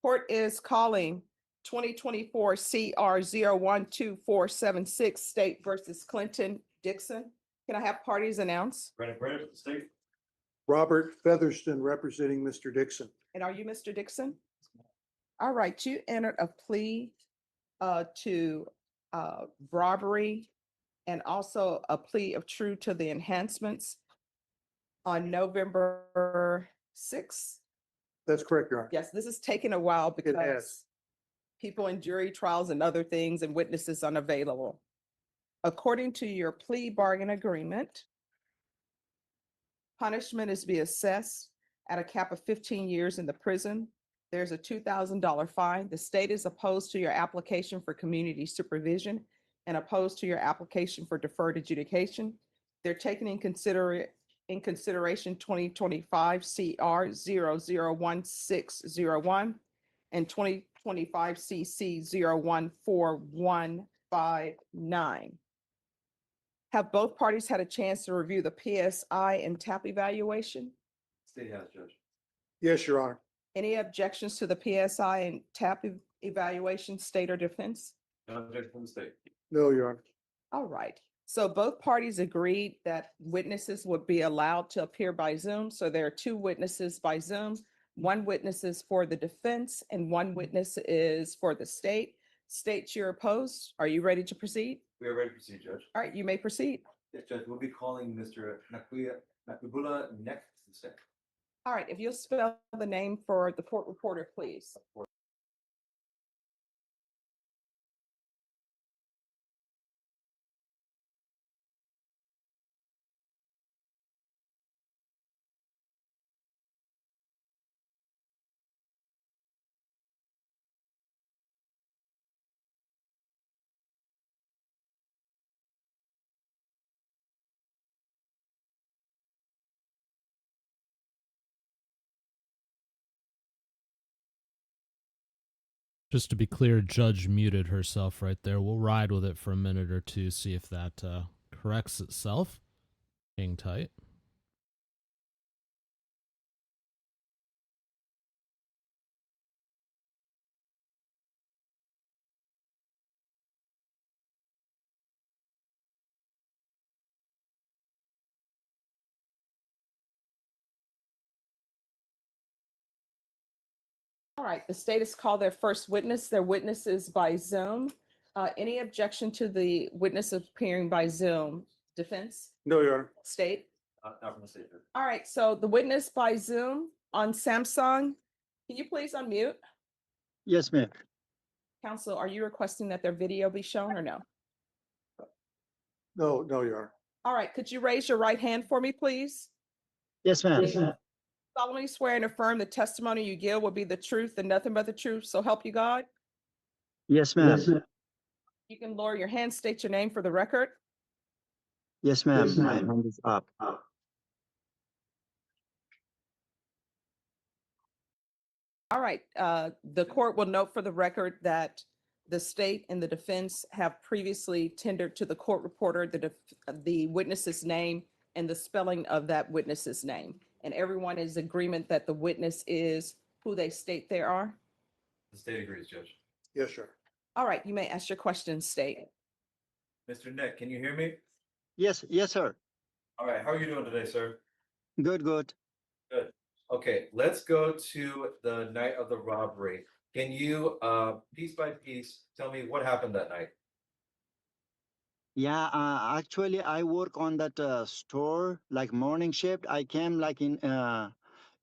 Court is calling 2024 CR 012476 State versus Clinton Dixon. Can I have parties announce? Brandon Brandon for the state. Robert Featherston representing Mr. Dixon. And are you Mr. Dixon? All right, you entered a plea to robbery and also a plea of true to the enhancements on November 6th. That's correct, Your Honor. Yes, this is taking a while has. because people in jury trials and other things and witnesses unavailable. According to your plea bargain agreement, punishment is to be assessed at a cap of 15 years in the prison. There's a $2,000 fine. The state is opposed to your application for community supervision and opposed to your application for deferred adjudication. They're taking in consideration 2025 CR 001601 and 2025 CC 014159. Have both parties had a chance to review the PSI and TAP evaluation? State has, Judge. Yes, Your Honor. Any objections to the PSI and TAP evaluation, state or defense? No objection from the state. No, Your Honor. All right. So both parties agreed that witnesses would be allowed to appear by Zoom. So there are two witnesses by Zoom. One witness is for the defense and one witness is for the state. State, you're opposed. Are you ready to proceed? We are ready to proceed, Judge. All right, you may proceed. Yes, Judge, we'll be calling Mr. Nakubula next to the stand. All right, if you'll spell the name for the court reporter, please. Just to be clear, Judge muted herself right there. We'll ride with it for a minute or two, see if that corrects itself. Hang tight. All right, the state has called their first witness. Their witness is by Zoom. Any objection to the witness appearing by Zoom? Defense? No, Your Honor. State? Not from the state, Judge. All right, so the witness by Zoom on Samsung, can you please unmute? Yes, ma'am. Counsel, are you requesting that their video be shown or no? No, Your Honor. All right, could you raise your right hand for me, please? Yes, ma'am. Solemnly swear and affirm the testimony you give will be the truth and nothing but the truth, so help you God. Yes, ma'am. You can lower your hand, state your name for the record. Yes, ma'am. My hand is up. All right, the court will note for the record that the state and the defense have previously tendered to the court reporter the witness's name and the spelling of that witness's name. And everyone is in agreement that the witness is who they state they are. The state agrees, Judge. Yes, Your Honor. All right, you may ask your question, state. Mr. Nick, can you hear me? Yes, sir. All right, how are you doing today, sir? Good. Good. Okay, let's go to the night of the robbery. Can you, piece by piece, tell me what happened that night? Yeah, actually, I work on that store, like morning shift. I came like in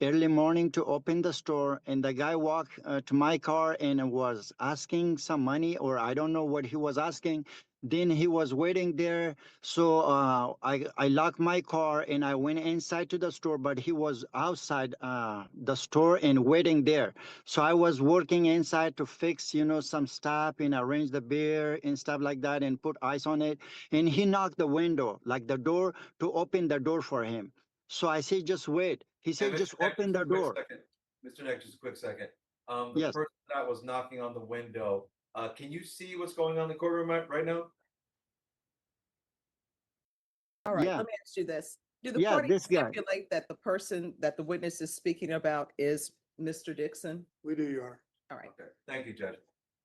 early morning to open the store, and the guy walked to my car and was asking some money, or I don't know what he was asking. Then he was waiting there, so I locked my car and I went inside to the store, but he was outside the store and waiting there. So I was working inside to fix, some stuff and arrange the beer and stuff like that and put ice on it. And he knocked the window, like the door, to open the door for him. So I said, just wait. He said, just open the door. Mr. Nick, just a quick second. The Yes. person that was knocking on the window, can you see what's going on in the courtroom right now? All right, Yeah. let me ask you this. Do the Yeah, parties this guy. stipulate that the person that the witness is speaking about is Mr. Dixon? We do, Your Honor. All right. Okay, thank you, Judge.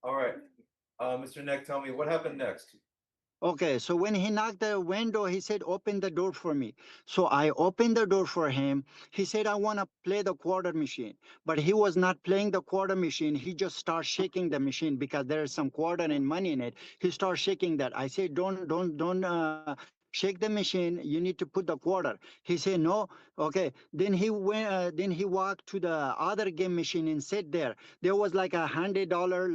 All right, Mr. Neck, tell me what happened next? Okay, so when he knocked the window, he said, "Open the door for me." So I opened the door for him. He said, "I want to play the quarter machine." But he was not playing the quarter machine. He just started shaking the machine because there is some quarter and money in it. He started shaking that. I said, don't shake the machine. You need to put the quarter. He said, "No." Okay, then he went, then he walked to the other game machine and sat there. There was like $100,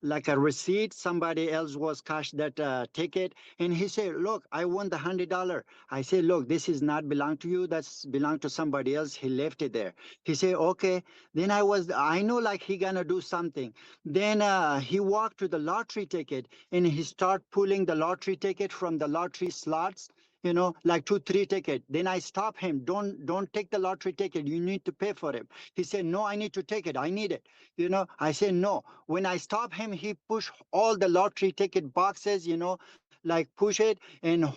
like a receipt. Somebody else was cashed that ticket, and he said, "Look, I won the $100." I said, "Look, this is not belong to you. That's belong to somebody else. He left it there." He said, "Okay." Then I know like he gonna do something. Then he walked to the lottery ticket and he start pulling the lottery ticket from the lottery slots. Like 2, 3 ticket. Then I stop him. Don't take the lottery ticket. You need to pay for it. He said, "No, I need to take it. I need it." I said, "No." When I stop him, he push all the lottery ticket boxes, like push it and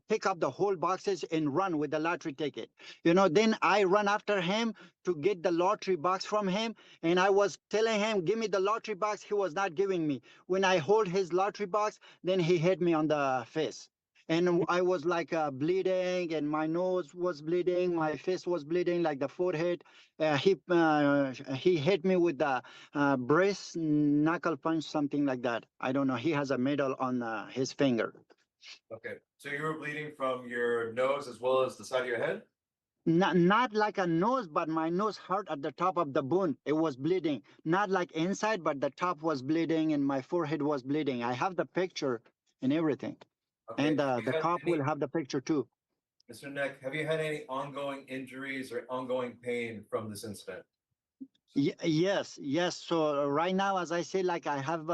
pick up the whole boxes and run with the lottery ticket. Then I run after him to get the lottery box from him. And I was telling him, "Give me the lottery box." He was not giving me. When I hold his lottery box, then he hit me on the face. And I was like bleeding, and my nose was bleeding, my face was bleeding, like the forehead. He hit me with the brace knuckle punch, something like that. I don't know. He has a medal on his finger. Okay, so you were bleeding from your nose as well as the side of your head? Not like a nose, but my nose hurt at the top of the bone. It was bleeding. Not like inside, but the top was bleeding and my forehead was bleeding. I have the picture and everything. Okay, And have you the had cop any, will have the picture too. Mr. Neck, have you had any ongoing injuries or ongoing pain from this incident? Yes, yes. So right now, as I say, like I have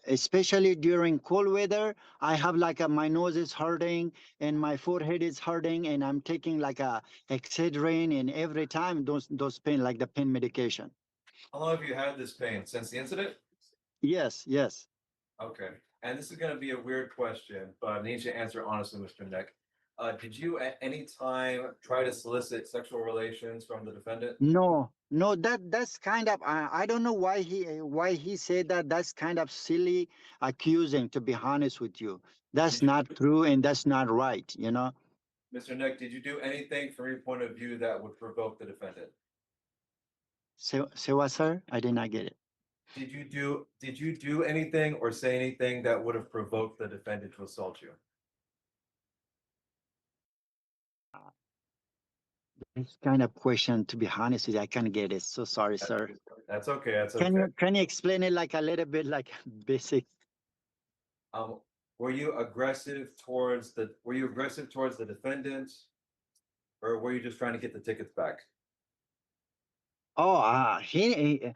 especially during cold weather, I have like my nose is hurting and my forehead is hurting, and I'm taking like a Excedrin, and every time those pain, like the pain medication. How long have you had this pain? Since the incident? Yes, yes. Okay, and this is gonna be a weird question, but I need you to answer honestly, Mr. Neck. Did you at any time try to solicit sexual relations from the defendant? No, no, that's kind of I don't know why he said that. That's kind of silly accusing, to be honest with you. That's Did you, not true and that's not right. Mr. Neck, did you do anything from your point of view that would provoke the defendant? Say what, sir? I did not get it. Did you do anything or say anything that would have provoked the defendant to assault you? This kind of question, to be honest with you, I can't get it. So sorry, That's sir. that's okay, that's Can okay. you explain it like a little bit like basic? Um, were you aggressive towards the defendant? Or were you just trying to get the tickets back? Oh, he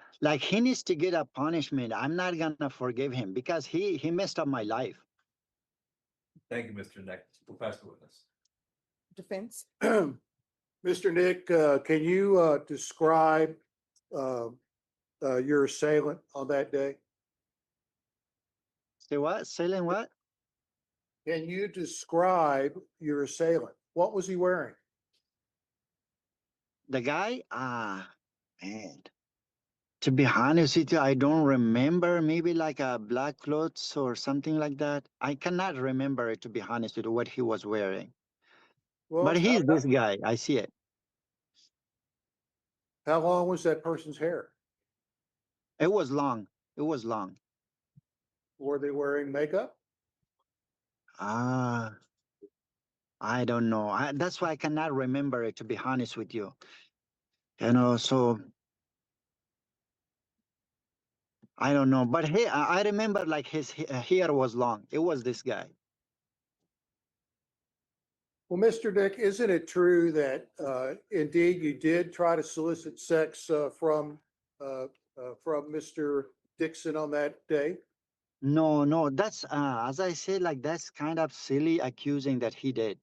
needs to get a punishment. I'm not gonna forgive him because he messed up my life. Thank you, Mr. Neck. We'll pass the witness. Defense? Mr. Nick, can you describe uh, your assailant on that day? Say what? Selling what? Can you describe your assailant? What was he wearing? The guy? Man. To be honest with you, I don't remember. Maybe like a black clothes or something like that. I cannot remember it, to be honest with you, what he was wearing. But Well, he's this guy. I see it. how long was that person's hair? It was long. It was long. Were they wearing makeup? Ah, I don't know. That's why I cannot remember it, to be honest with you. So I don't know. But hey, I remember like his hair was long. It was this guy. Well, Mr. Nick, isn't it true that indeed you did try to solicit sex from Mr. Dixon on that day? No, no, that's as I said, like that's kind of silly accusing that he did.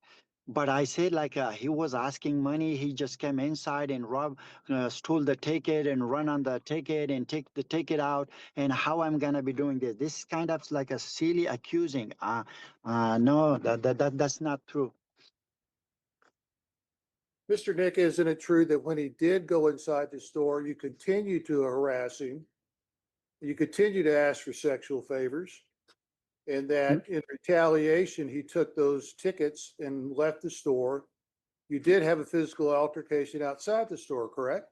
But I said like he was asking money. He just came inside and stole the ticket and run on the ticket and take the ticket out. And how I'm gonna be doing this? This is kind of like a silly accusing. No, that's not true. Mr. Nick, isn't it true that when he did go inside the store, you continued to harass him? You continued to ask for sexual favors? And that in retaliation, he took those tickets and left the store. You did have a physical altercation outside the store, correct?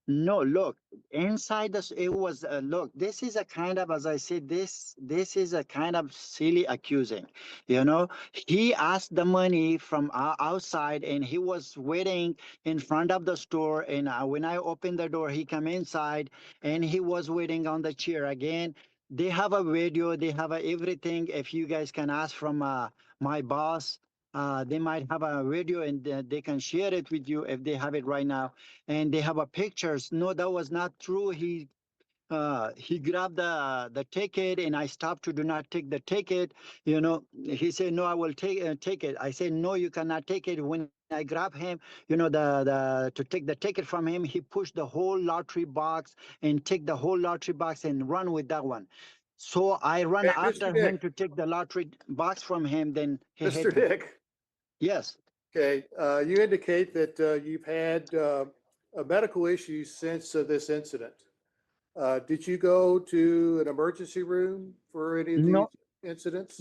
No, look, inside this, it was, look, this is a kind of, as I said, this is a kind of silly accusing, you know? He asked the money from outside and he was waiting in front of the store. And when I opened the door, he came inside and he was waiting on the chair again. They have a video, they have everything. If you guys can ask from my boss, they might have a video and they can share it with you if they have it right now. And they have a pictures. No, that was not true. He grabbed the ticket and I stopped to do not take the ticket. You know, he said, no, I will take it. I said, no, you cannot take it. When I grab him, you know, to take the ticket from him, he pushed the whole lottery box and take the whole lottery box and run with that one. So I run Hey, after Mr. him Nick. to take the lottery box from him. Then he Mr. hit me. Nick, Yes. okay, you indicate that you've had medical issues since this incident. Did you go to an emergency room for any of these No. incidents?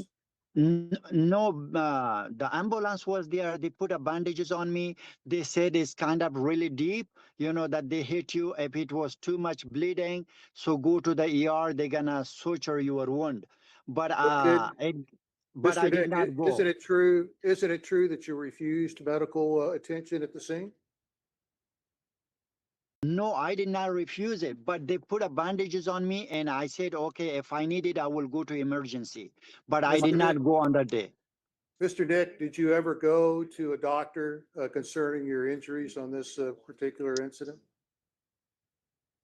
No, the ambulance was there. They put a bandages on me. They said it's kind of really deep, you know, that they hit you. If it was too much bleeding, so go to the ER. They're gonna suture your wound. But but I Mr. did Nick, not go. isn't it true that you refused medical attention at the scene? No, I did not refuse it, but they put a bandages on me, and I said, okay, if I need it, I will go to emergency. But I did Mr. not Nick, go on that day. Mr. Nick, did you ever go to a doctor concerning your injuries on this particular incident?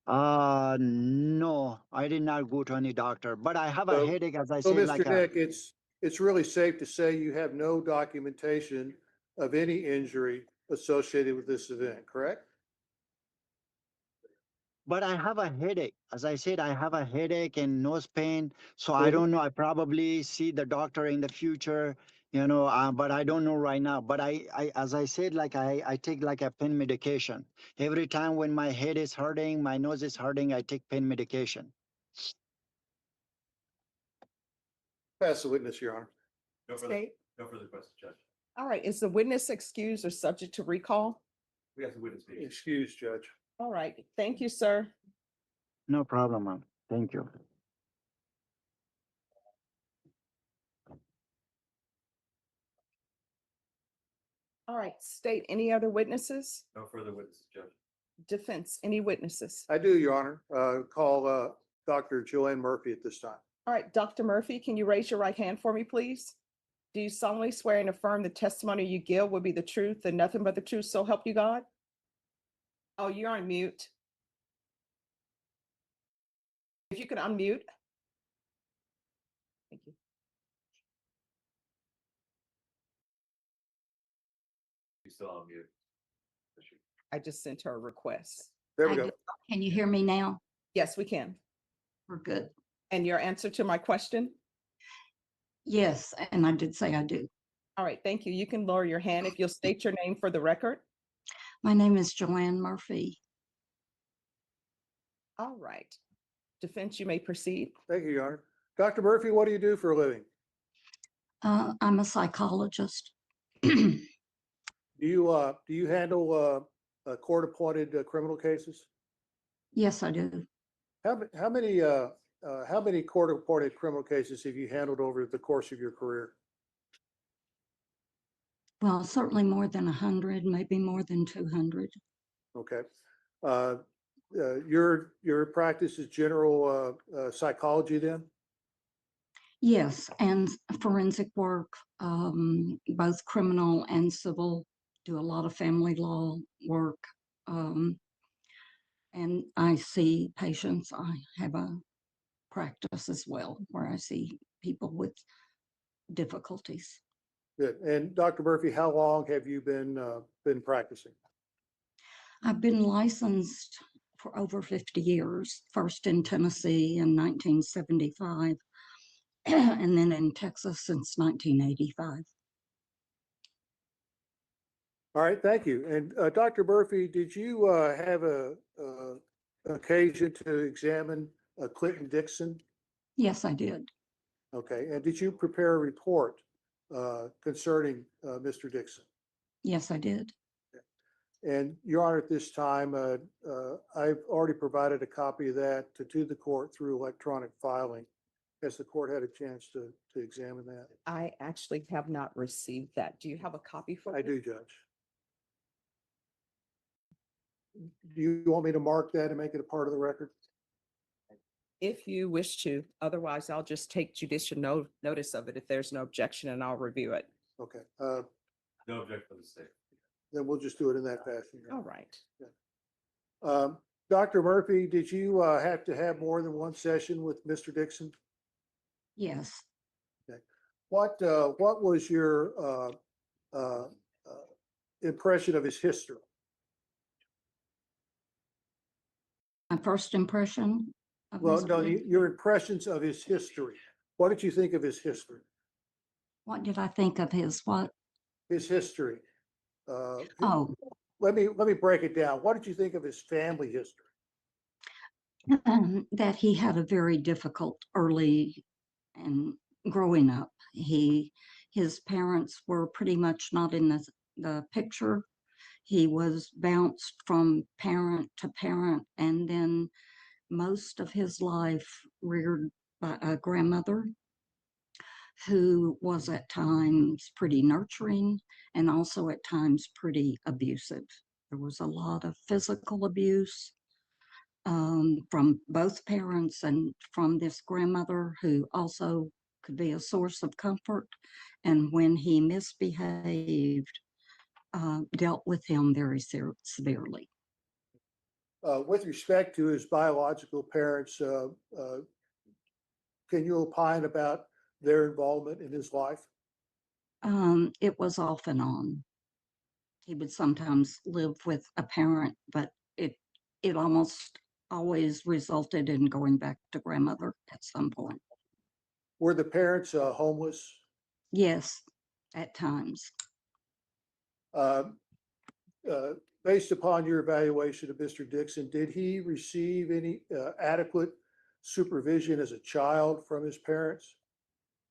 No, I did not go to any doctor, but I have a So- headache, as I So, said, like Mr. Nick, it's really safe to say you have no documentation of any injury associated with this event, correct? but I have a headache. As I said, I have a headache and nose pain. So I So- don't know. I probably see the doctor in the future, you know, but I don't know right now. But as I said, like I take like a pain medication. Every time when my head is hurting, my nose is hurting, I take pain medication. Pass the witness, Your Honor. No further, State. no further questions, Judge. All right, is the witness excused or subject to recall? We have the witness speak. Excuse, Judge. All right, thank you, sir. No problem, ma'am. Thank you. All right, state, any other witnesses? No further witnesses, Judge. Defense, any witnesses? I do, Your Honor. Call Dr. Joanne Murphy at this time. All right, Dr. Murphy, can you raise your right hand for me, please? Do you solemnly swear and affirm the testimony you give will be the truth and nothing but the truth, so help you God? Oh, you're on mute. If you could unmute. Thank you. She's still on mute. I just sent her a request. There we I go. do- Can you hear me now? Yes, we can. We're good. And your answer to my question? Yes, and I did say I do. All right, thank you. You can lower your hand if you'll state your name for the record. My name is Joanne Murphy. All right. Defense, you may proceed. Thank you, Your Honor. Dr. Murphy, what do you do for a living? I'm a psychologist. Do you handle court-appointed criminal cases? Yes, I do. How many court-appointed criminal cases have you handled over the course of your career? Well, certainly more than 100, maybe more than 200. Okay. Your practice is general psychology then? Yes, and forensic work, both criminal and civil, do a lot of family law work. And I see patients. I have a practice as well where I see people with difficulties. Good. And Dr. Murphy, how long have you been practicing? I've been licensed for over 50 years, first in Tennessee in 1975, and then in Texas since 1985. All right, thank you. And Dr. Murphy, did you have a occasion to examine Clinton Dixon? Yes, I did. Okay, and did you prepare a report concerning Mr. Dixon? Yes, I did. And Your Honor, at this time, I've already provided a copy of that to the court through electronic filing. Has the court had a chance to examine that? I actually have not received that. Do you have a copy for I me? do, Judge. Do you want me to mark that and make it a part of the record? If you wish to, otherwise I'll just take judicial notice of it if there's no objection and I'll review it. Okay, No objection from the state. then we'll just do it in that fashion. Your All Honor. right. Dr. Murphy, did you have to have more than one session with Mr. Dixon? Yes. What was your impression of his history? My first impression of Well, Mr. no, Dixon. your impressions of his history. What did you think of his history? What did I think of his what? His history. Oh, Let me break it down. What did you think of his family history? that he had a very difficult early and growing up. His parents were pretty much not in the picture. He was bounced from parent to parent, and then most of his life reared by a grandmother who was at times pretty nurturing and also at times pretty abusive. There was a lot of physical abuse from both parents and from this grandmother, who also could be a source of comfort. And when he misbehaved, dealt with him very severely. With respect to his biological parents, can you opine about their involvement in his life? It was off and on. He would sometimes live with a parent, but it almost always resulted in going back to grandmother at some point. Were the parents homeless? Yes, at times. Uh, Based upon your evaluation of Mr. Dixon, did he receive any adequate supervision as a child from his parents?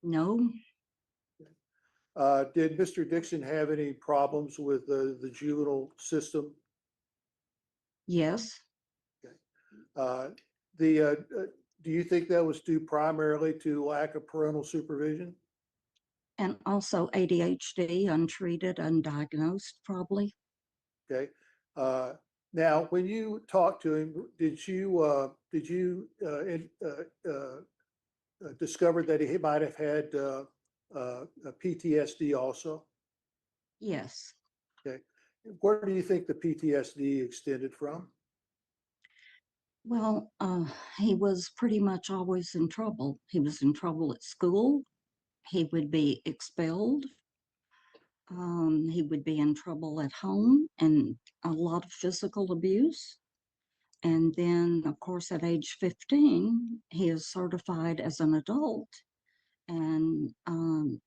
No, Did Mr. Dixon have any problems with the juvenile system? yes, Uh, Do you think that was due primarily to lack of parental supervision? and also ADHD, untreated, undiagnosed, probably. Okay. Now, when you talked to him, did you discover that he might have had a PTSD also? Yes. Okay. Where do you think the PTSD extended from? Well, he was pretty much always in trouble. He was in trouble at school. He would be expelled. He would be in trouble at home and a lot of physical abuse. And then, of course, at age 15, he is certified as an adult and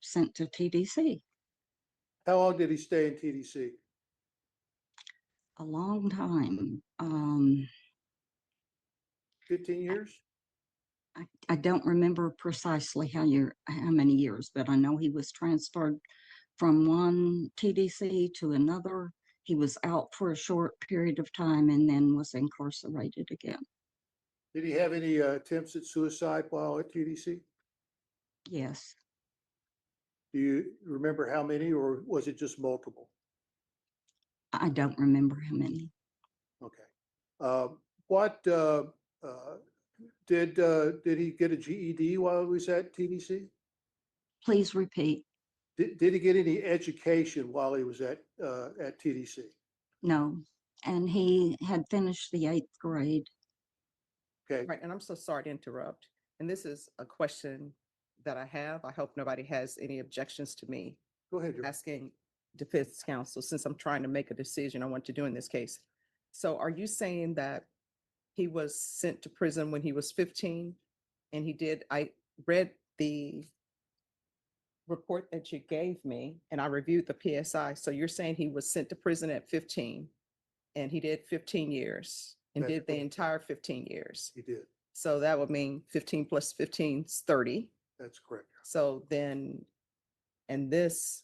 sent to TDC. How long did he stay in TDC? A long time. 15 years? I don't remember precisely how many years, but I know he was transferred from one TDC to another. He was out for a short period of time and then was incarcerated again. Did he have any attempts at suicide while at TDC? Yes. Do you remember how many, or was it just multiple? I don't remember how many. Okay. What did he get a GED while he was at TDC? Please repeat. Did he get any education while he was at TDC? No. And he had finished the 8th grade. Okay. Right, and I'm so sorry to interrupt. And this is a question that I have. I hope nobody has any objections to me Go ahead. Drew. asking defense counsel, since I'm trying to make a decision on what to do in this case. So are you saying that he was sent to prison when he was 15? And I read the report that you gave me, and I reviewed the PSI, so you're saying he was sent to prison at 15, and he did 15 years, and That's did the correct. entire 15 years. He did. So that would mean 15 plus 15 is 30. That's correct. So then, and this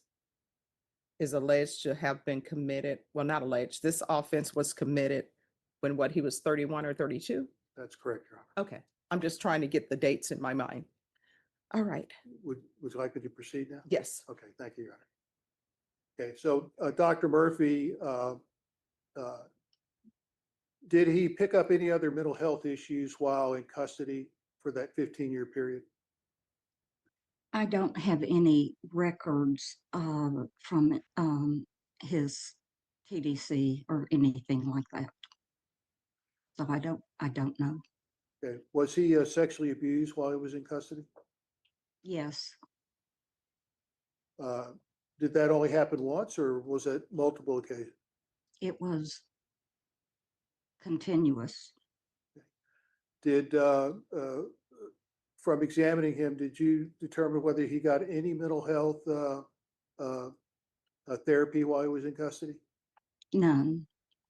is alleged to have been committed, well, not alleged, this offense was committed when what, he was 31 or 32? That's correct, Your Honor. Okay, I'm just trying to get the dates in my mind. All right, Would you like me to proceed now? yes. Okay, thank you, Your Honor. Okay, so Dr. Murphy, did he pick up any other mental health issues while in custody for that 15-year period? I don't have any records from his TDC or anything like that. So I don't know. Okay, was he sexually abused while he was in custody? Yes, Did that only happen once, or was it multiple occasions? it was continuous. Did, from examining him, did you determine whether he got any mental health therapy while he was in custody? None.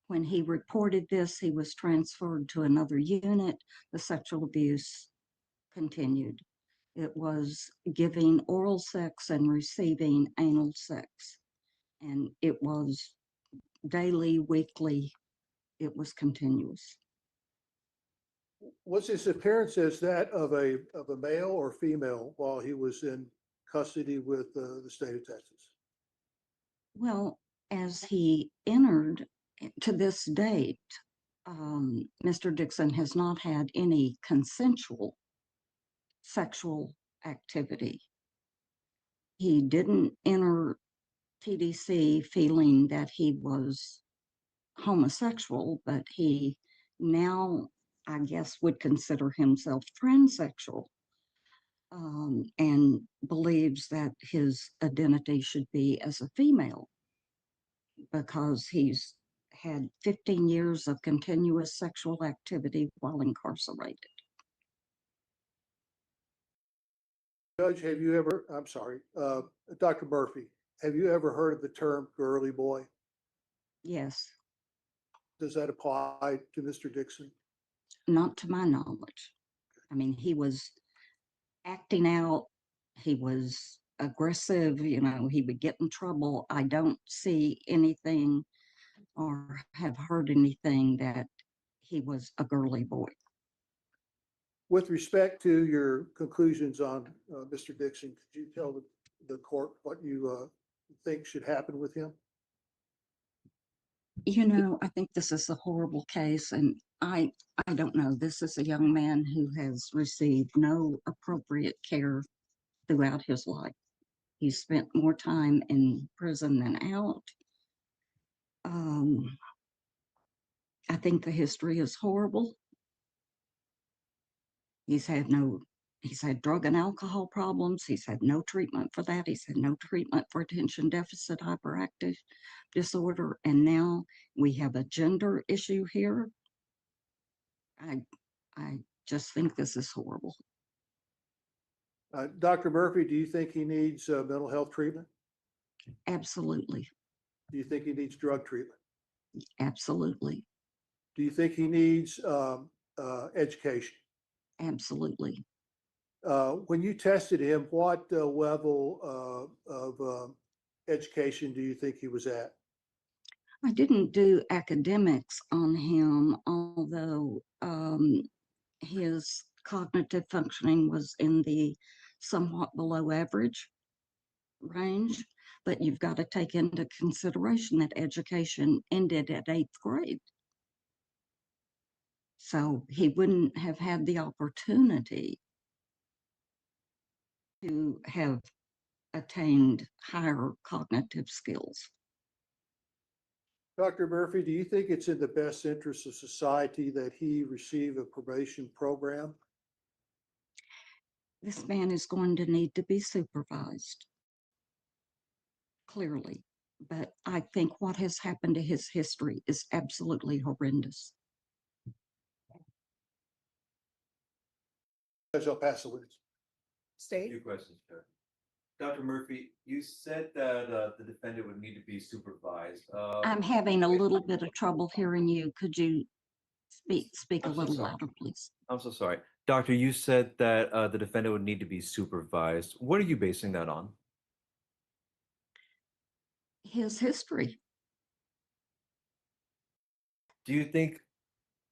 When he reported this, he was transferred to another unit. The sexual abuse continued. It was giving oral sex and receiving anal sex. And it was daily, weekly, it was continuous. Was his appearance as that of a male or female while he was in custody with the state of Texas? Well, as he entered to this date, Mr. Dixon has not had any consensual sexual activity. He didn't enter TDC feeling that he was homosexual, but he now, I guess, would consider himself transsexual, and believes that his identity should be as a female because he's had 15 years of continuous sexual activity while incarcerated. Judge, have you ever, I'm sorry, Dr. Murphy, have you ever heard of the term girly boy? Yes, Does that apply to Mr. Dixon? not to my knowledge. I mean, he was acting out, he was aggressive, he would get in trouble. I don't see anything or have heard anything that he was a girly boy. With respect to your conclusions on Mr. Dixon, could you tell the court what you think should happen with him? I think this is a horrible case, and I don't know. This is a young man who has received no appropriate care throughout his life. He spent more time in prison than out. I think the history is horrible. He's had drug and alcohol problems. He's had no treatment for that. He's had no treatment for attention deficit hyperactive disorder. And now we have a gender issue here. I just think this is horrible. Dr. Murphy, do you think he needs mental health treatment? Absolutely. Do you think he needs drug treatment? Absolutely. Do you think he needs education? Absolutely. When you tested him, what level of education do you think he was at? I didn't do academics on him, although his cognitive functioning was in the somewhat below average range. But you've got to take into consideration that education ended at 8th grade. So he wouldn't have had the opportunity to have attained higher cognitive skills. Dr. Murphy, do you think it's in the best interest of society that he receive a probation program? This man is going to need to be supervised, clearly. But I think what has happened to his history is absolutely horrendous. Judge, I'll pass the witness. A State, few questions, Chair. Dr. Murphy, you said that the defendant would need to be supervised. I'm having a little bit of trouble hearing you. Could you speak a I'm so little sorry. louder, please? I'm so sorry. Doctor, you said that the defendant would need to be supervised. What are you basing that on? His history. Do you think,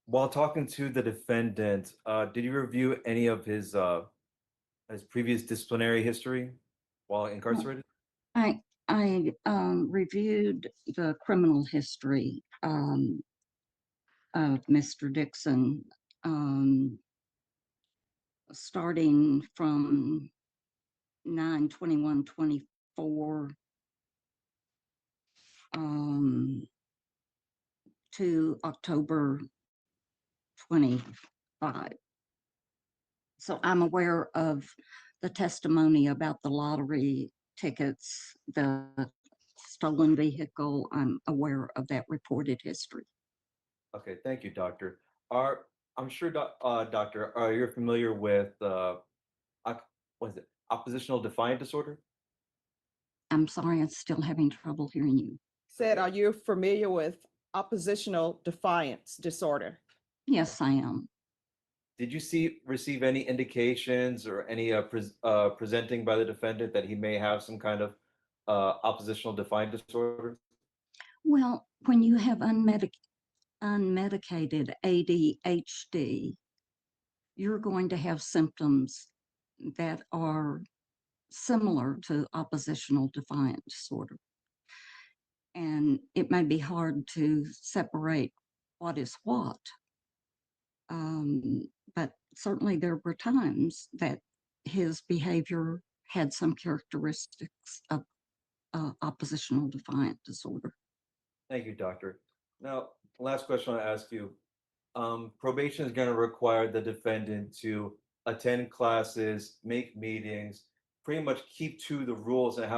while talking to the defendant, did you review any of his previous disciplinary history while incarcerated? I reviewed the criminal history of Mr. Dixon, starting from 9/21/24 to October 25. So I'm aware of the testimony about the lottery tickets, the stolen vehicle. I'm aware of that reported history. Okay, thank you, Doctor. I'm sure, Doctor, are you familiar with what is it? Oppositional defiant disorder? I'm sorry, I'm still having trouble hearing you. Said, are you familiar with oppositional defiance disorder? Yes, I am. Did you receive any indications or any presenting by the defendant that he may have some kind of oppositional defiant disorder? Well, when you have unmedicated ADHD, you're going to have symptoms that are similar to oppositional defiant disorder. And it may be hard to separate what is what. But certainly there were times that his behavior had some characteristics of oppositional defiant disorder. Thank you, Doctor. Now, last question I'll ask you. Probation is going to require the defendant to attend classes, make meetings, pretty much keep to the rules and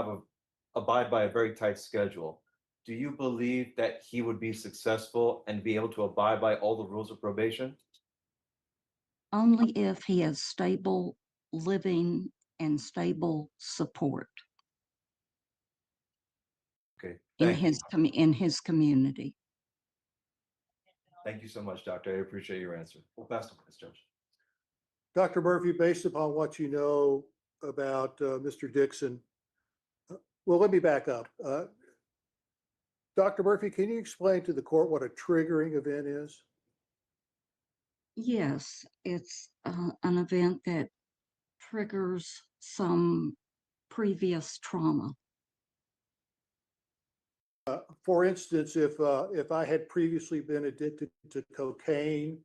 abide by a very tight schedule. Do you believe that he would be successful and be able to abide by all the rules of probation? Only if he has stable living and stable support Okay, in thank you. in his community. Thank you so much, Doctor. I appreciate your answer. We'll pass the witness, Judge. Dr. Murphy, based upon what you know about Mr. Dixon, well, let me back up. Dr. Murphy, can you explain to the court what a triggering event is? Yes, it's an event that triggers some previous trauma. For instance, if I had previously been addicted to cocaine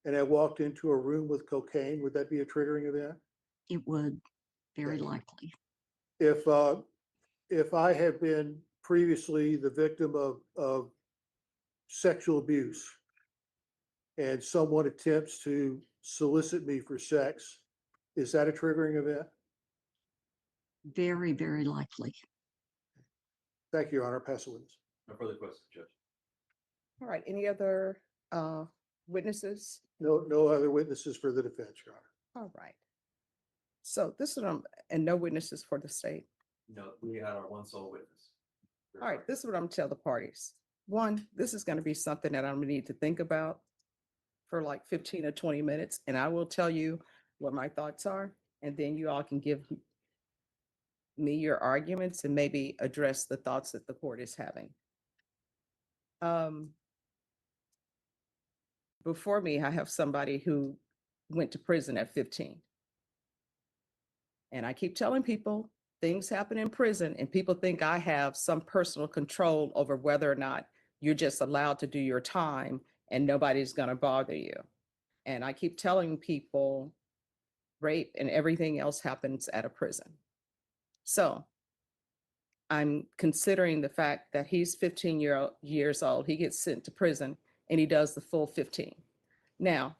and I walked into a room with cocaine, would that be a triggering event? It would, very Okay. likely. If I have been previously the victim of sexual abuse and someone attempts to solicit me for sex, is that a triggering event? Very, very likely. Thank you, Your Honor. Pass the witness. No further questions, Judge. All right, any other witnesses? No other witnesses for the defense, Your Honor. All right. So this is, and no witnesses for the state. No, we had our one sole witness. All right, this is what I'm gonna tell the parties. One, this is gonna be something that I'm gonna need to think about for like 15 or 20 minutes, and I will tell you what my thoughts are, and then you all can give me your arguments and maybe address the thoughts that the court is having. Before me, I have somebody who went to prison at 15. And I keep telling people things happen in prison and people think I have some personal control over whether or not you're just allowed to do your time and nobody's going to bother you. And I keep telling people rape and everything else happens at a prison. So I'm considering the fact that he's 15 years old, he gets sent to prison and he does the full 15. Now,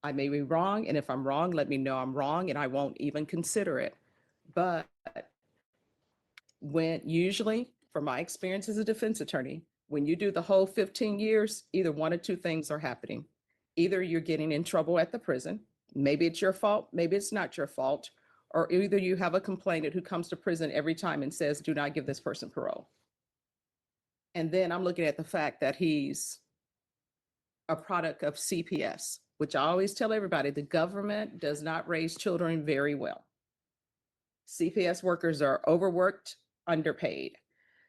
I may be wrong, and if I'm wrong, let me know I'm wrong and I won't even consider it. But when usually, from my experience as a defense attorney, when you do the whole 15 years, either one or two things are happening. Either you're getting in trouble at the prison, maybe it's your fault, maybe it's not your fault, or either you have a complainant who comes to prison every time and says, do not give this person parole. And then I'm looking at the fact that he's a product of CPS, which I always tell everybody, the government does not raise children very well. CPS workers are overworked, underpaid.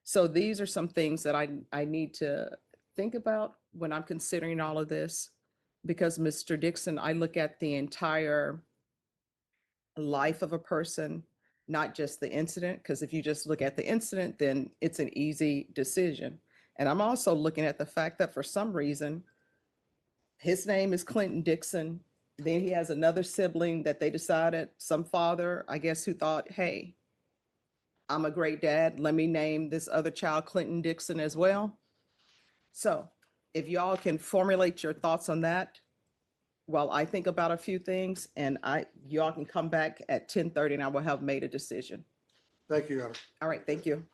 So these are some things that I need to think about when I'm considering all of this. Because Mr. Dixon, I look at the entire life of a person, not just the incident, because if you just look at the incident, then it's an easy decision. And I'm also looking at the fact that for some reason, his name is Clinton Dixon. Then he has another sibling that they decided, some father, I guess, who thought, hey, I'm a great dad. Let me name this other child Clinton Dixon as well. So if y'all can formulate your thoughts on that while I think about a few things, and y'all can come back at 10:30 and I will have made a decision. Thank you, Your Honor. All right, thank you.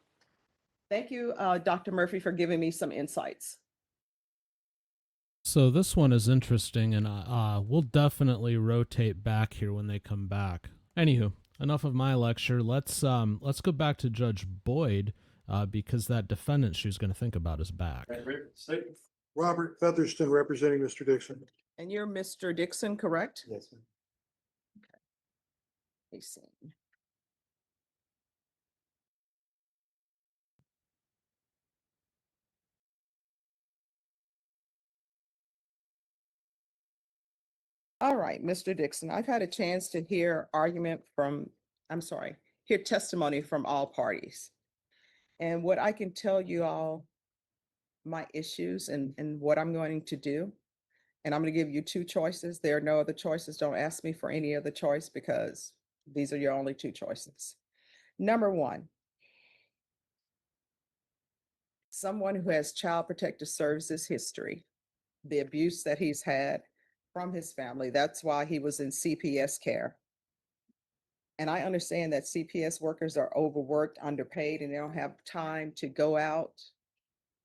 Thank you, Dr. Murphy, for giving me some insights. So this one is interesting, and we'll definitely rotate back here when they come back. Anywho, enough of my lecture. Let's go back to Judge Boyd because that defendant she was going to think about is back. Robert Featherston representing Mr. Dixon. And you're Mr. Dixon, correct? Yes, ma'am. Let me see. All right, Mr. Dixon, I've had a chance to hear hear testimony from all parties. And what I can tell you all, my issues and what I'm going to do, and I'm going to give you two choices. There are no other choices. Don't ask me for any other choice because these are your only two choices. Number one, someone who has child protective services history, the abuse that he's had from his family. That's why he was in CPS care. And I understand that CPS workers are overworked, underpaid, and they don't have time to go out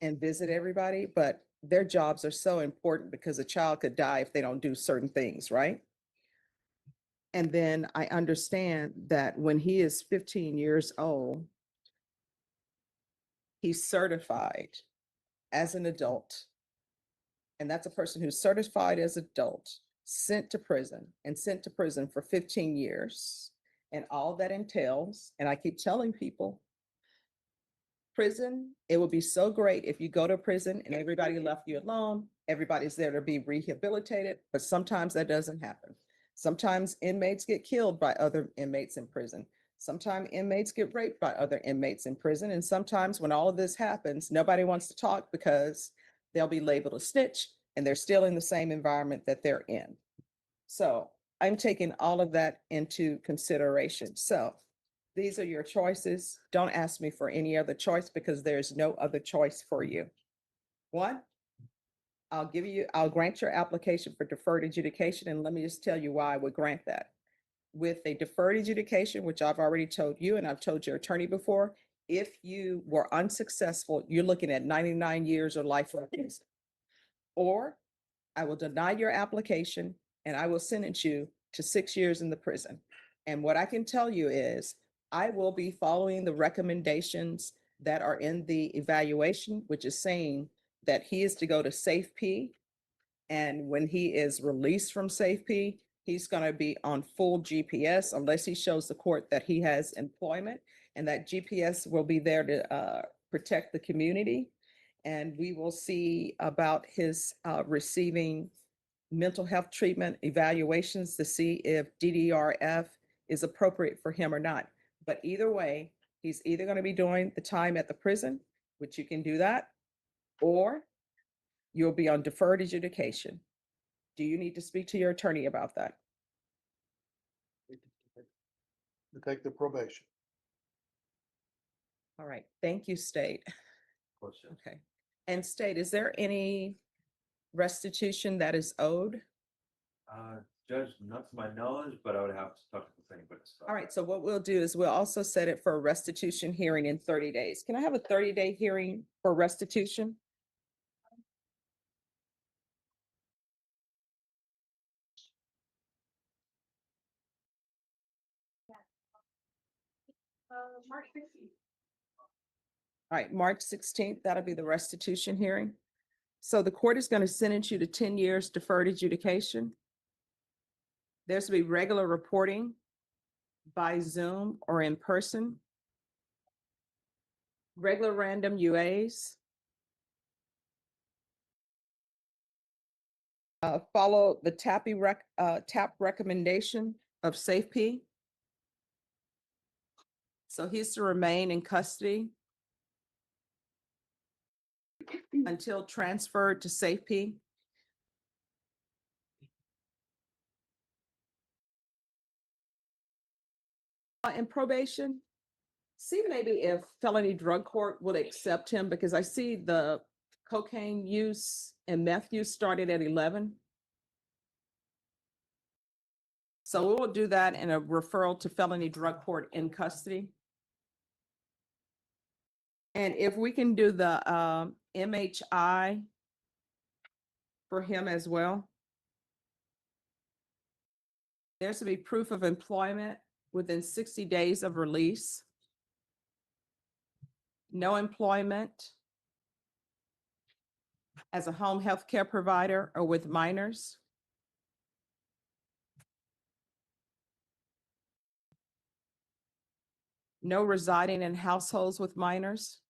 and visit everybody, but their jobs are so important because a child could die if they don't do certain things, right? And then I understand that when he is 15 years old, he's certified as an adult. And that's a person who's certified as adult, sent to prison for 15 years. And all that entails, and I keep telling people, prison, it would be so great if you go to prison and everybody left you alone, everybody's there to be rehabilitated, but sometimes that doesn't happen. Sometimes inmates get killed by other inmates in prison. Sometimes inmates get raped by other inmates in prison. And sometimes when all of this happens, nobody wants to talk because they'll be labeled a snitch and they're still in the same environment that they're in. So I'm taking all of that into consideration. So these are your choices. Don't ask me for any other choice because there's no other choice for you. One, I'll grant your application for deferred adjudication. And let me just tell you why I would grant that. With a deferred adjudication, which I've already told you and I've told your attorney before, if you were unsuccessful, you're looking at 99 years or life sentence. Or I will deny your application and I will sentence you to 6 years in the prison. And what I can tell you is I will be following the recommendations that are in the evaluation, which is saying that he is to go to Safe P. And when he is released from Safe P, he's going to be on full GPS unless he shows the court that he has employment, and that GPS will be there to protect the community. And we will see about his receiving mental health treatment evaluations to see if DDRF is appropriate for him or not. But either way, he's either going to be doing the time at the prison, which you can do that, or you'll be on deferred adjudication. Do you need to speak to your attorney about that? To take the probation. All right, thank you, State. Of course, yes. Okay. And State, is there any restitution that is owed? Judge, not to my knowledge, but I would have to talk to the thing, but. All right, so what we'll do is we'll also set it for a restitution hearing in 30 days. Can I have a 30-day hearing for restitution? All right, March 16th, that'll be the restitution hearing. So the court is going to sentence you to 10 years deferred adjudication. There's to be regular reporting by Zoom or in person. Regular random UAs. Follow the TAP recommendation of SafeP. So he's to remain in custody until transferred to SafeP. In probation, see maybe if felony drug court would accept him, because I see the cocaine use and meth use started at 11. So we will do that in a referral to felony drug court in custody. And if we can do the MHI for him as well. There's to be proof of employment within 60 days of release. No employment as a home health care provider or with minors. No residing in households with minors.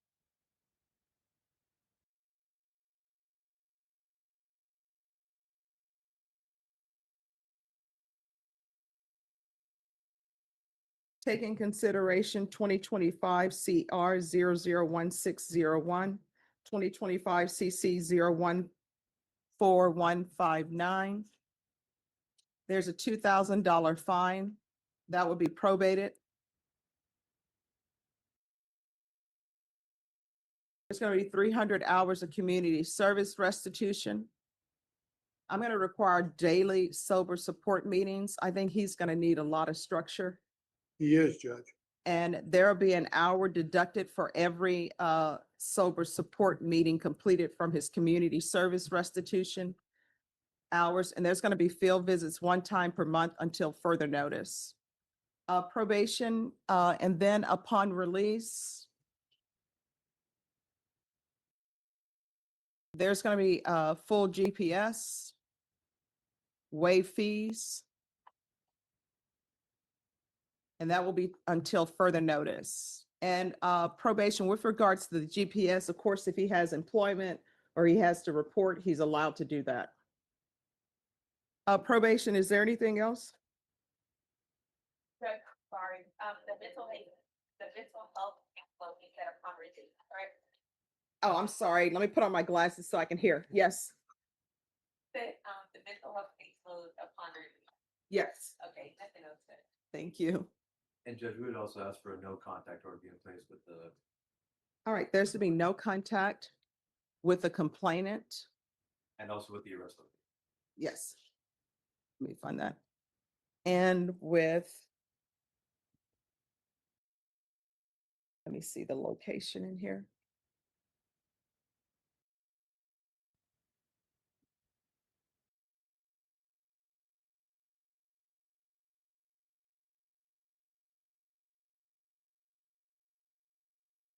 Take in consideration 2025 CR 001601, 2025 CC 014159. There's a $2,000 fine that will be probated. There's going to be 300 hours of community service restitution. I'm going to require daily sober support meetings. I think he's going to need a lot of structure. He is, Judge. And there'll be an hour deducted for every sober support meeting completed from his community service restitution hours. And there's going to be field visits one time per month until further notice. Probation, and then upon release, there's going to be full GPS, waive fees, and that will be until further notice. And probation with regards to the GPS, of course, if he has employment or he has to report, he's allowed to do that. Probation, is there anything else? Sorry, the mental health counselor we said upon release, right? Oh, I'm sorry. Let me put on my glasses so I can hear. Yes, Said, the mental health caseload upon release. yes. Okay, nothing else said. Thank you. And Judge, we would also ask for a no contact order be in place with the, All right, there's to be no contact with the complainant. and also with the arrest. Yes. Let me find that. And with, let me see the location in here.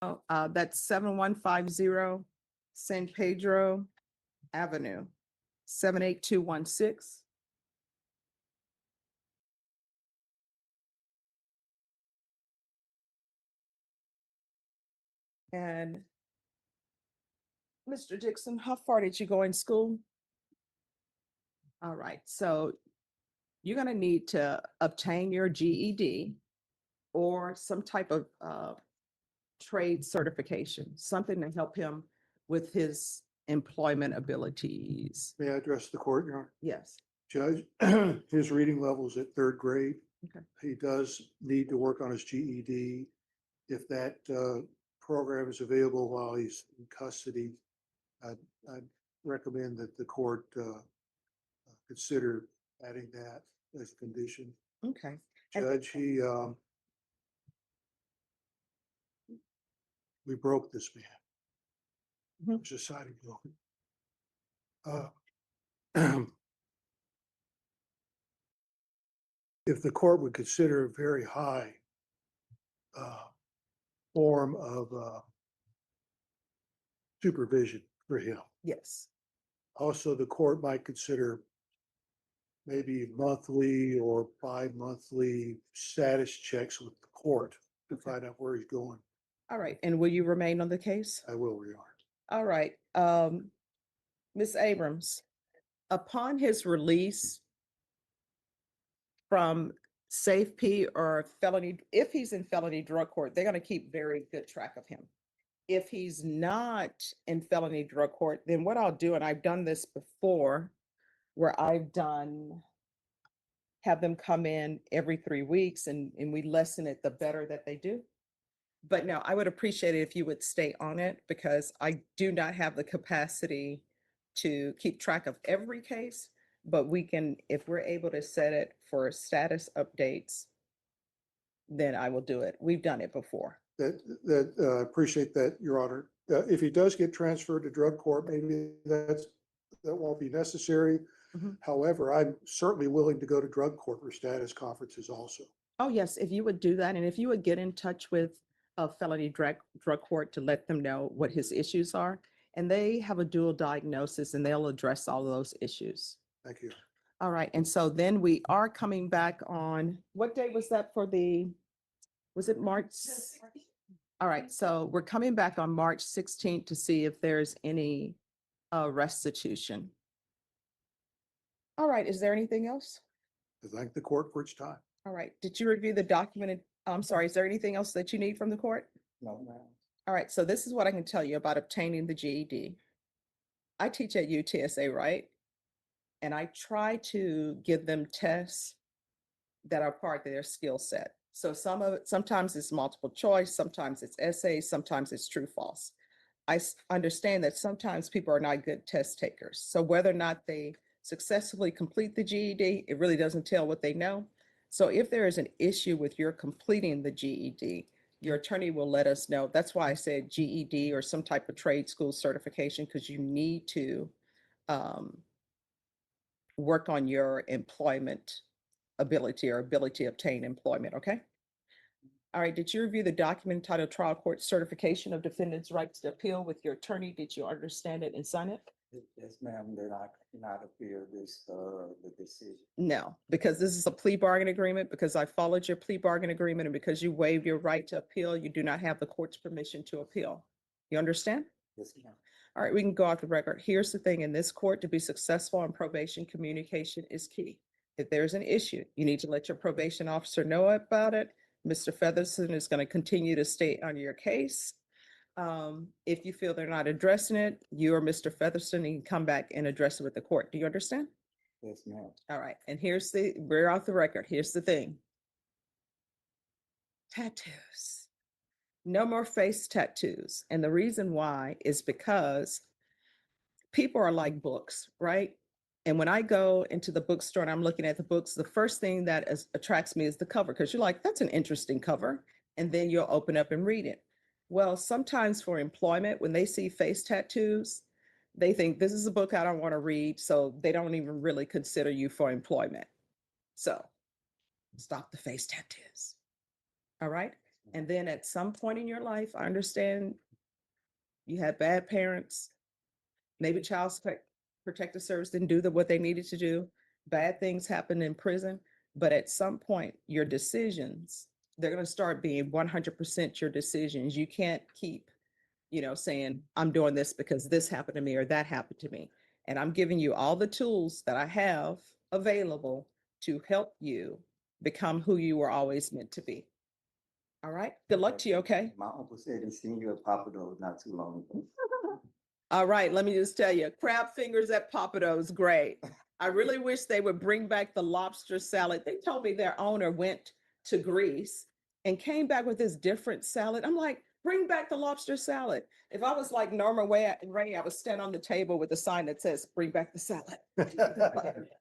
Oh, that's 7150 San Pedro Avenue, 78216. And Mr. Dixon, how far did you go in school? All right, so you're gonna need to obtain your GED or some type of trade certification, something to help him with his employment abilities. May I address the court, Your Honor? Yes, Judge, his reading level is at third grade. Okay. He does need to work on his GED. If that program is available while he's in custody, I'd recommend that the court consider adding that as a condition. okay. And- Judge, we broke this man. Mhm. Society broke it. If the court would consider a very high form of supervision for him. Yes. Also, the court might consider maybe monthly or bi-monthly status checks with the court to find out where he's going. All right. And will you remain on the case? I will, Your Honor. All right. Ms. Abrams, upon his release from safety or felony, if he's in felony drug court, they're going to keep very good track of him. If he's not in felony drug court, then what I'll do, and I've done this before, where have them come in every 3 weeks and we lessen it the better that they do. But no, I would appreciate it if you would stay on it because I do not have the capacity to keep track of every case, but we can, if we're able to set it for status updates, then I will do it. We've done it before. Appreciate that, Your Honor. If he does get transferred to drug court, maybe that won't be necessary. Mhm. However, I'm certainly willing to go to drug court for status conferences also. Oh, yes, if you would do that, and if you would get in touch with a felony drug court to let them know what his issues are, and they have a dual diagnosis and they'll address all of those issues. Thank you. All right, and so then we are coming back on, what day was that was it March? All right, so we're coming back on March 16th to see if there's any restitution. All right, is there anything else? I thank the court for its time. All right, did you review the documented, I'm sorry, is there anything else that you need from the court? No, ma'am. All right, so this is what I can tell you about obtaining the GED. I teach at UTSA, right? And I try to give them tests that are part of their skill set. So sometimes it's multiple choice, sometimes it's essays, sometimes it's true false. I understand that sometimes people are not good test takers. So whether or not they successfully complete the GED, it really doesn't tell what they know. So if there is an issue with your completing the GED, your attorney will let us know. That's why I said GED or some type of trade school certification, because you need to work on your employment ability or ability to obtain employment, okay? All right, did you review the document entitled Trial Court Certification of Defendant's Rights to Appeal with your attorney? Did you understand it and sign it? Yes, ma'am, that I cannot appeal this, the decision. No, because this is a plea bargain agreement, because I followed your plea bargain agreement, and because you waived your right to appeal, you do not have the court's permission to appeal. You understand? Yes, ma'am. All right, we can go off the record. Here's the thing, in this court, to be successful on probation, communication is key. If there's an issue, you need to let your probation officer know about it. Mr. Featherston is going to continue to stay on your case. If you feel they're not addressing it, you or Mr. Featherston can come back and address it with the court. Do you understand? Yes, ma'am. All right, and we're off the record. Here's the thing. Tattoos. No more face tattoos. And the reason why is because people are like books, right? And when I go into the bookstore and I'm looking at the books, the first thing that attracts me is the cover, because you're like, that's an interesting cover. And then you'll open up and read it. Well, sometimes for employment, when they see face tattoos, they think this is a book I don't want to read. So they don't even really consider you for employment. So stop the face tattoos. All right. And then at some point in your life, I understand you had bad parents. Maybe child protective service didn't do what they needed to do. Bad things happened in prison. But at some point, your decisions, they're going to start being 100% your decisions. You can't keep, saying, I'm doing this because this happened to me or that happened to me. And I'm giving you all the tools that I have available to help you become who you were always meant to be. All right. Good luck to you. Okay. My uncle said he seen you at Papado's not too long ago. All right, let me just tell you, crab fingers at Papado's, great. I really wish they would bring back the lobster salad. They told me their owner went to Greece and came back with this different salad. I'm like, bring back the lobster salad. If I was like Norma Ray, I would stand on the table with a sign that says, bring back the salad.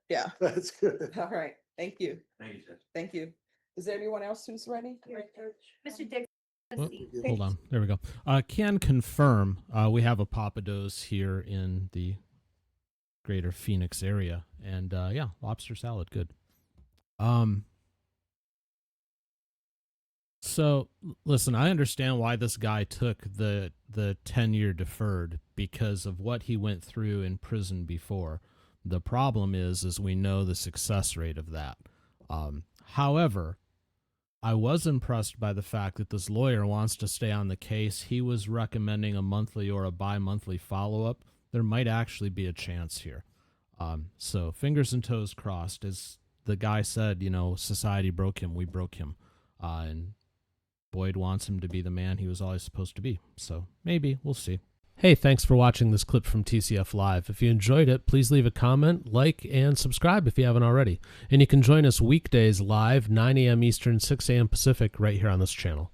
Yeah. That's good. All right, thank you. Thank you, Judge. Thank you. Is there anyone else who's ready? Mr. Dix. Well, hold on. There we go. Can confirm we have a Papados here in the greater Phoenix area. And yeah, lobster salad. Good. So listen, I understand why this guy took the 10-year deferred because of what he went through in prison before. The problem is we know the success rate of that. However, I was impressed by the fact that this lawyer wants to stay on the case. He was recommending a monthly or a bi-monthly follow-up. There might actually be a chance here. So fingers and toes crossed. As the guy said, society broke him. We broke him. And Boyd wants him to be the man he was always supposed to be. So maybe, we'll see. Hey, thanks for watching this clip from TCF Live. If you enjoyed it, please leave a comment, like, and subscribe if you haven't already. And you can join us weekdays live, 9 a.m. Eastern, 6 a.m. Pacific, right here on this channel.